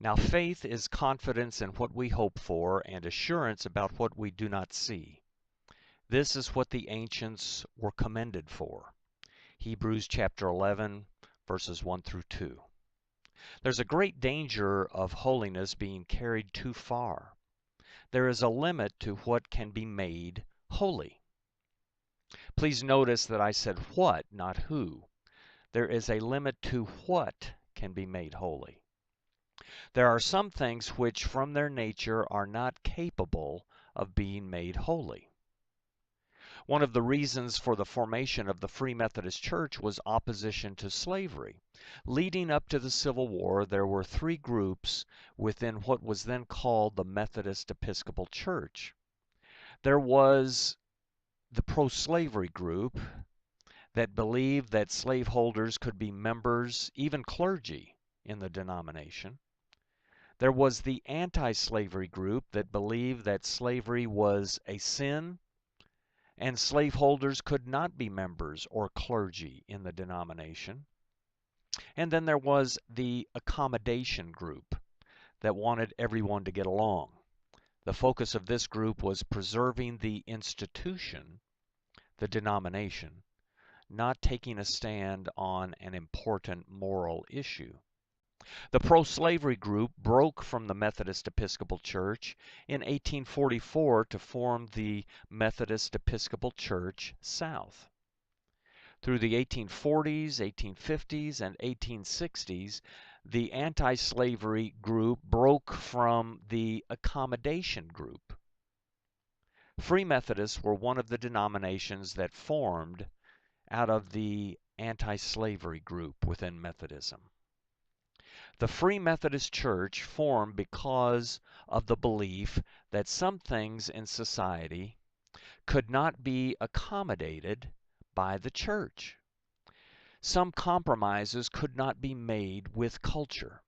Now faith is confidence in what we hope for and assurance about what we do not see. This is what the ancients were commended for. Hebrews chapter 11, verses 1 through 2. There's a great danger of holiness being carried too far. There is a limit to what can be made holy. Please notice that I said what, not who. There is a limit to what can be made holy. There are some things which from their nature are not capable of being made holy. One of the reasons for the formation of the Free Methodist Church was opposition to slavery. Leading up to the Civil War, there were three groups within what was then called the Methodist Episcopal Church. There was the pro-slavery group that believed that slaveholders could be members, even clergy, in the denomination. There was the anti-slavery group that believed that slavery was a sin and slaveholders could not be members or clergy in the denomination. And then there was the accommodation group that wanted everyone to get along. The focus of this group was preserving the institution, the denomination, not taking a stand on an important moral issue. The pro-slavery group broke from the Methodist Episcopal Church in 1844 to form the Methodist Episcopal Church South. Through the 1840s, 1850s, and 1860s, the anti-slavery group broke from the accommodation group. Free Methodists were one of the denominations that formed out of the anti-slavery group within Methodism. The Free Methodist Church formed because of the belief that some things in society could not be accommodated by the church. Some compromises could not be made with culture.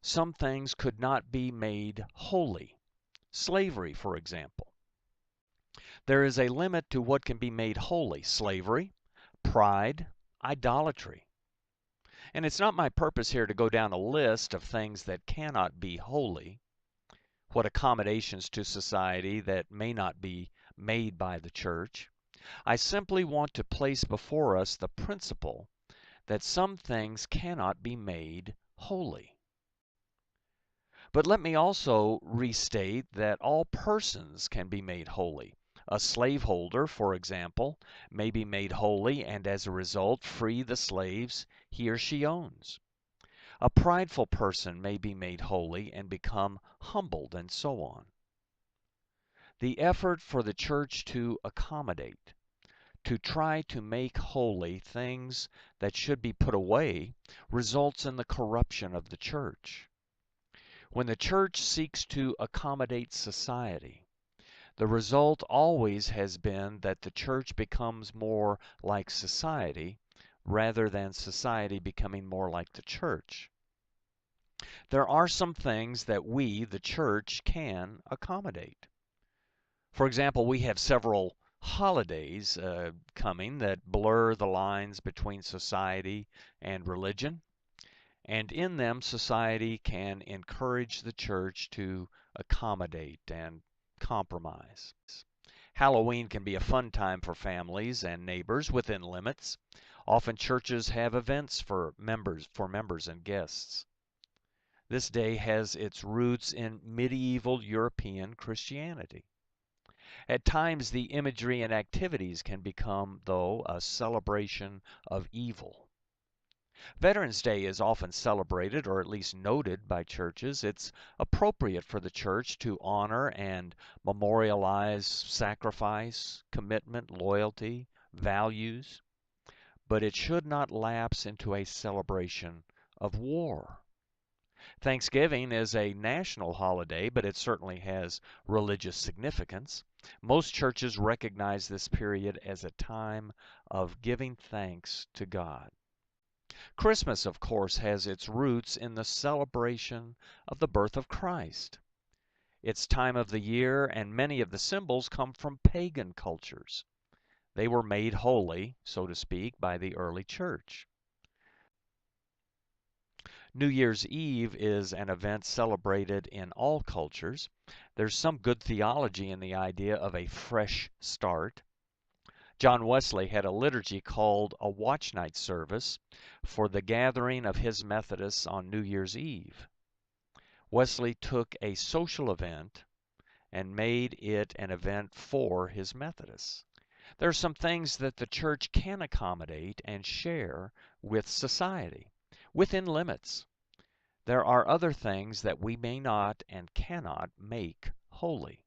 Some things could not be made holy. Slavery, for example. There is a limit to what can be made holy. Slavery, pride, idolatry. And it's not my purpose here to go down a list of things that cannot be holy, what accommodations to society that may not be made by the church. I simply want to place before us the principle that some things cannot be made holy. But let me also restate that all persons can be made holy. A slaveholder, for example, may be made holy and as a result free the slaves he or she owns. A prideful person may be made holy and become humbled, and so on. The effort for the church to accommodate, to try to make holy things that should be put away, results in the corruption of the church. When the church seeks to accommodate society, the result always has been that the church becomes more like society rather than society becoming more like the church. There are some things that we, the church, can accommodate. For example, we have several holidays coming that blur the lines between society and religion. And in them, society can encourage the church to accommodate and compromise. Halloween can be a fun time for families and neighbors within limits. Often churches have events for members and guests. This day has its roots in medieval European Christianity. At times, the imagery and activities can become, though, a celebration of evil. Veterans Day is often celebrated, or at least noted, by churches. It's appropriate for the church to honor and memorialize sacrifice, commitment, loyalty, values, but it should not lapse into a celebration of war. Thanksgiving is a national holiday, but it certainly has religious significance. Most churches recognize this period as a time of giving thanks to God. Christmas, of course, has its roots in the celebration of the birth of Christ. It's time of the year, and many of the symbols come from pagan cultures. They were made holy, so to speak, by the early church. New Year's Eve is an event celebrated in all cultures. There's some good theology in the idea of a fresh start. John Wesley had a liturgy called a watch night service for the gathering of his Methodists on New Year's Eve. Wesley took a social event and made it an event for his Methodists. There are some things that the church can accommodate and share with society, within limits. There are other things that we may not and cannot make holy.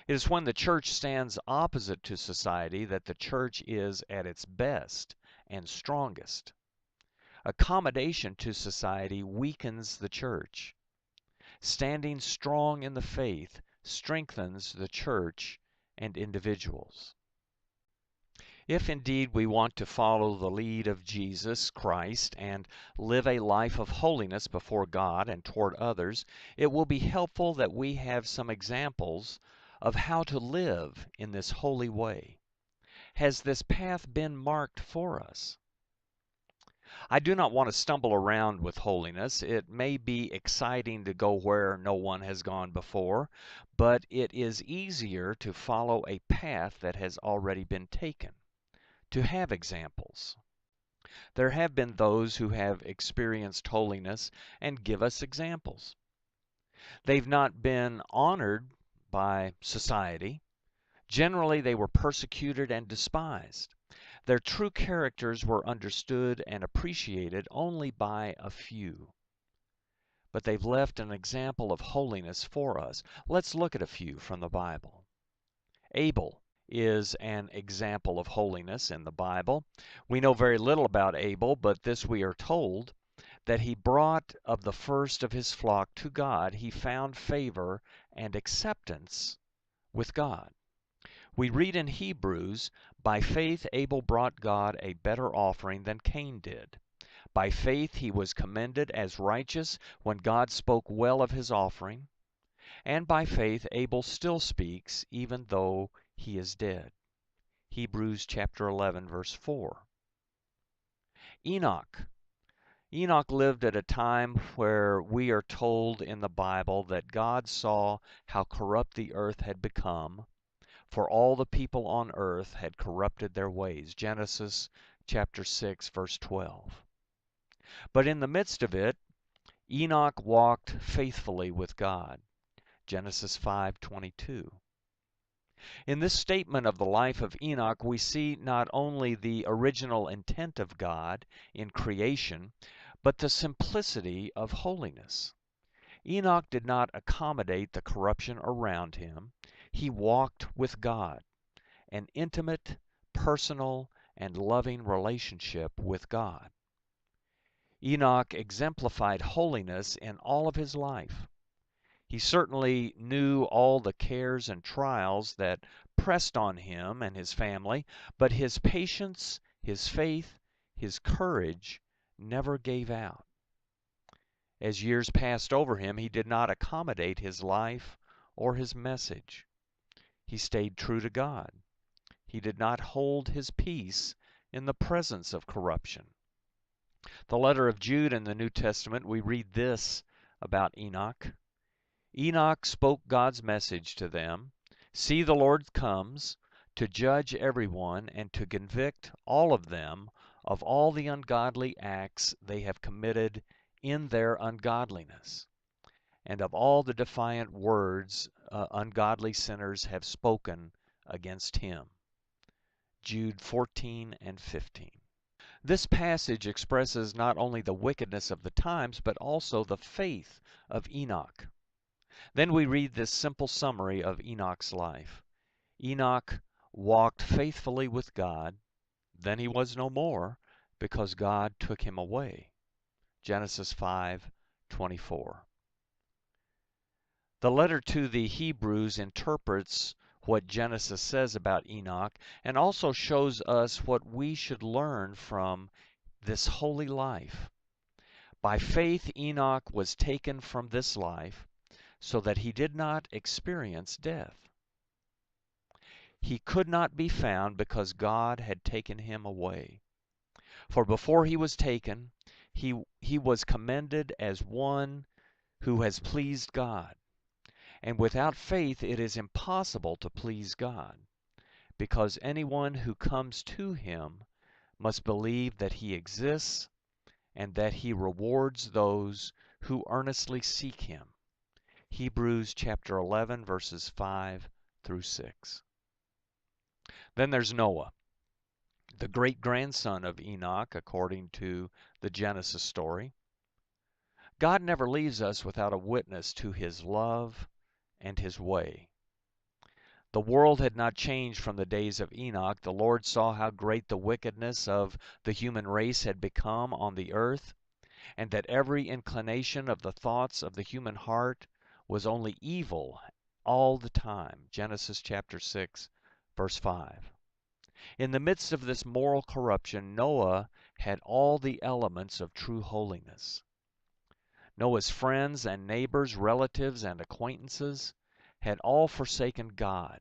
It is when the church stands opposite to society that the church is at its best and strongest. Accommodation to society weakens the church. Standing strong in the faith strengthens the church and individuals. If indeed we want to follow the lead of Jesus Christ and live a life of holiness before God and toward others, it will be helpful that we have some examples of how to live in this holy way. Has this path been marked for us? I do not want to stumble around with holiness. It may be exciting to go where no one has gone before, but it is easier to follow a path that has already been taken, to have examples. There have been those who have experienced holiness and give us examples. They've not been honored by society. Generally, they were persecuted and despised. Their true characters were understood and appreciated only by a few. But they've left an example of holiness for us. Let's look at a few from the Bible. Abel is an example of holiness in the Bible. We know very little about Abel, but this we are told, that he brought of the first of his flock to God. He found favor and acceptance with God. We read in Hebrews, by faith Abel brought God a better offering than Cain did. By faith he was commended as righteous when God spoke well of his offering. And by faith Abel still speaks even though he is dead. Hebrews chapter 11 verse 4. Enoch. Enoch lived at a time where we are told in the Bible that God saw how corrupt the earth had become, for all the people on earth had corrupted their ways. Genesis chapter 6 verse 12. But in the midst of it, Enoch walked faithfully with God. Genesis 5:22. In this statement of the life of Enoch, we see not only the original intent of God in creation, but the simplicity of holiness. Enoch did not accommodate the corruption around him. He walked with God, an intimate, personal, and loving relationship with God. Enoch exemplified holiness in all of his life. He certainly knew all the cares and trials that pressed on him and his family, but his patience, his faith, his courage never gave out. As years passed over him, he did not accommodate his life or his message. He stayed true to God. He did not hold his peace in the presence of corruption. The letter of Jude in the New Testament, we read this about Enoch. Enoch spoke God's message to them. See, the Lord comes to judge everyone and to convict all of them of all the ungodly acts they have committed in their ungodliness, and of all the defiant words ungodly sinners have spoken against him. Jude 14 and 15. This passage expresses not only the wickedness of the times, but also the faith of Enoch. Then we read this simple summary of Enoch's life. Enoch walked faithfully with God. Then he was no more, because God took him away. Genesis 5:24. The letter to the Hebrews interprets what Genesis says about Enoch and also shows us what we should learn from this holy life. By faith, Enoch was taken from this life so that he did not experience death. He could not be found because God had taken him away. For before he was taken, He was commended as one who has pleased God. And without faith it is impossible to please God, because anyone who comes to him must believe that he exists and that he rewards those who earnestly seek him. Hebrews chapter 11, verses 5 through 6. Then there's Noah, the great-grandson of Enoch, according to the Genesis story. God never leaves us without a witness to his love and his way. The world had not changed from the days of Enoch. The Lord saw how great the wickedness of the human race had become on the earth, and that every inclination of the thoughts of the human heart was only evil all the time. Genesis chapter 6, verse 5. In the midst of this moral corruption, Noah had all the elements of true holiness. Noah's friends and neighbors, relatives and acquaintances had all forsaken God.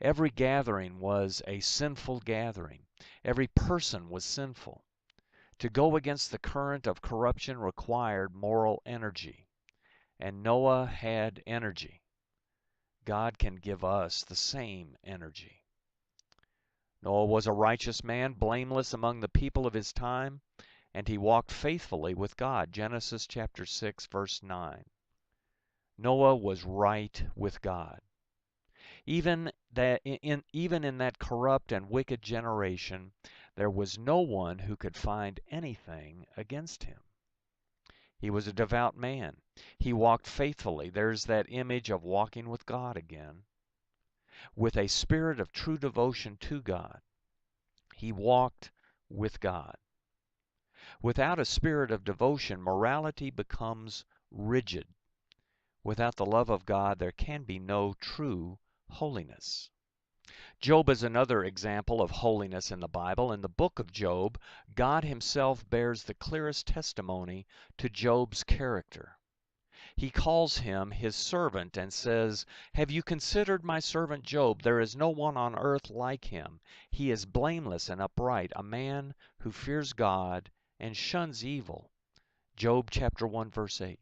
Every gathering was a sinful gathering. Every person was sinful. To go against the current of corruption required moral energy, and Noah had energy. God can give us the same energy. Noah was a righteous man, blameless among the people of his time, and he walked faithfully with God. Genesis chapter 6, verse 9. Noah was right with God. Even in that corrupt and wicked generation, there was no one who could find anything against him. He was a devout man. He walked faithfully. There's that image of walking with God again. With a spirit of true devotion to God. He walked with God. Without a spirit of devotion, morality becomes rigid. Without the love of God, there can be no true holiness. Job is another example of holiness in the Bible. In the book of Job, God himself bears the clearest testimony to Job's character. He calls him his servant and says, "Have you considered my servant Job? There is no one on earth like him. He is blameless and upright, a man who fears God and shuns evil." Job chapter 1, verse 8.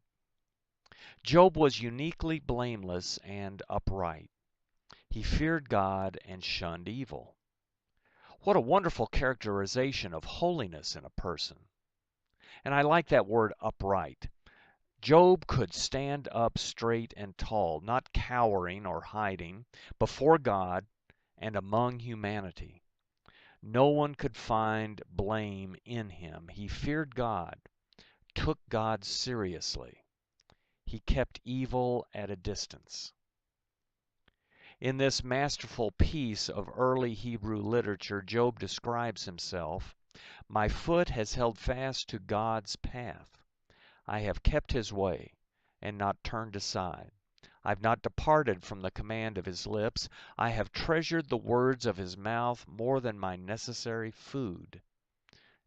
Job was uniquely blameless and upright. He feared God and shunned evil. What a wonderful characterization of holiness in a person. And I like that word upright. Job could stand up straight and tall, not cowering or hiding, before God and among humanity. No one could find blame in him. He feared God, took God seriously. He kept evil at a distance. In this masterful piece of early Hebrew literature, Job describes himself, "My foot has held fast to God's path. I have kept his way and not turned aside. I've not departed from the command of his lips. I have treasured the words of his mouth more than my necessary food."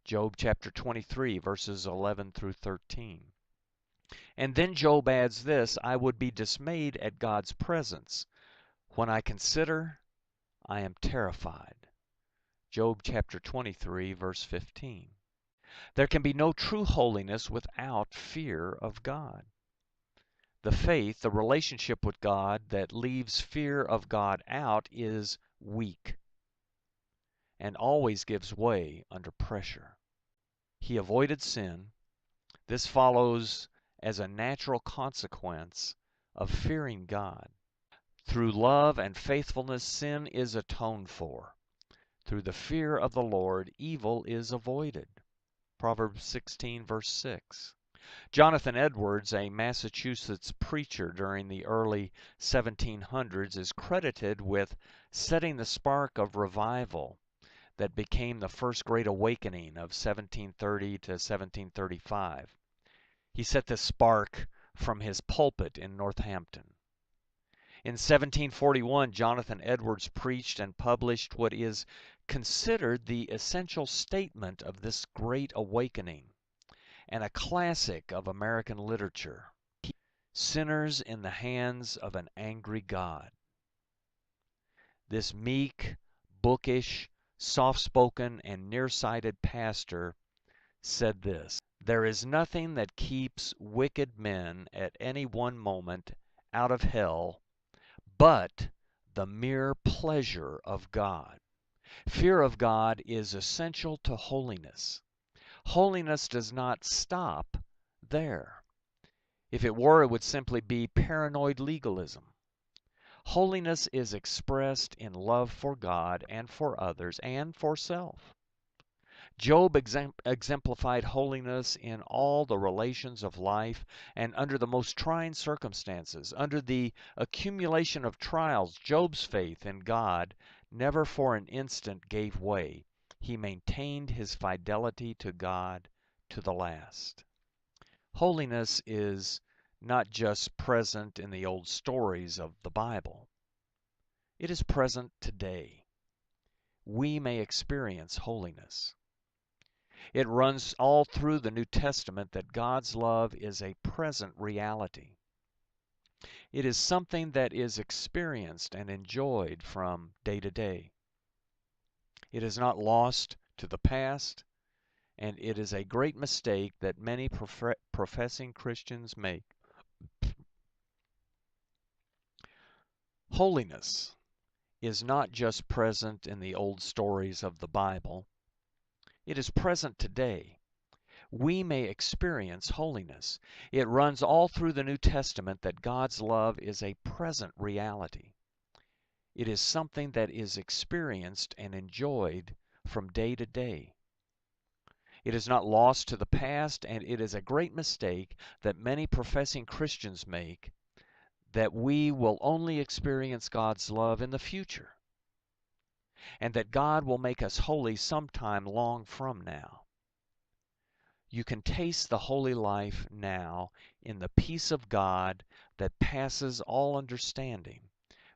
Job chapter 23, verses 11 through 13. And then Job adds this, "I would be dismayed at God's presence. When I consider, I am terrified." Job chapter 23, verse 15. There can be no true holiness without fear of God. The faith, the relationship with God that leaves fear of God out is weak and always gives way under pressure. He avoided sin. This follows as a natural consequence of fearing God. Through love and faithfulness, sin is atoned for. Through the fear of the Lord, evil is avoided. Proverbs 16, verse 6. Jonathan Edwards, a Massachusetts preacher during the early 1700s, is credited with setting the spark of revival that became the first Great Awakening of 1730 to 1735. He set this spark from his pulpit in Northampton. In 1741, Jonathan Edwards preached and published what is considered the essential statement of this Great Awakening, and a classic of American literature, "Sinners in the Hands of an Angry God." This meek, bookish, soft-spoken, and nearsighted pastor said this, There is nothing that keeps wicked men at any one moment out of hell but the mere pleasure of God. Fear of God is essential to holiness. Holiness does not stop there. If it were, it would simply be paranoid legalism. Holiness is expressed in love for God and for others and for self. Job exemplified holiness in all the relations of life and under the most trying circumstances. Under the accumulation of trials, Job's faith in God never for an instant gave way. He maintained his fidelity to God to the last. Holiness is not just present in the old stories of the Bible. It is present today. We may experience holiness. It runs all through the New Testament that God's love is a present reality. It is something that is experienced and enjoyed from day to day. It is not lost to the past, and it is a great mistake that many professing Christians make. Holiness is not just present in the old stories of the Bible. It is present today. We may experience holiness. It runs all through the New Testament that God's love is a present reality. It is something that is experienced and enjoyed from day to day. It is not lost to the past, and it is a great mistake that many professing Christians make, that we will only experience God's love in the future, and that God will make us holy sometime long from now. You can taste the holy life now in the peace of God that passes all understanding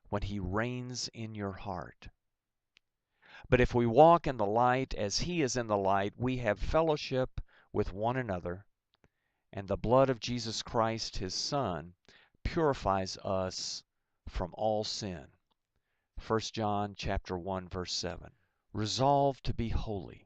when He reigns in your heart. But if we walk in the light as He is in the light, we have fellowship with one another, and the blood of Jesus Christ, His Son, purifies us from all sin. 1 John chapter 1, verse 7. Resolve to be holy.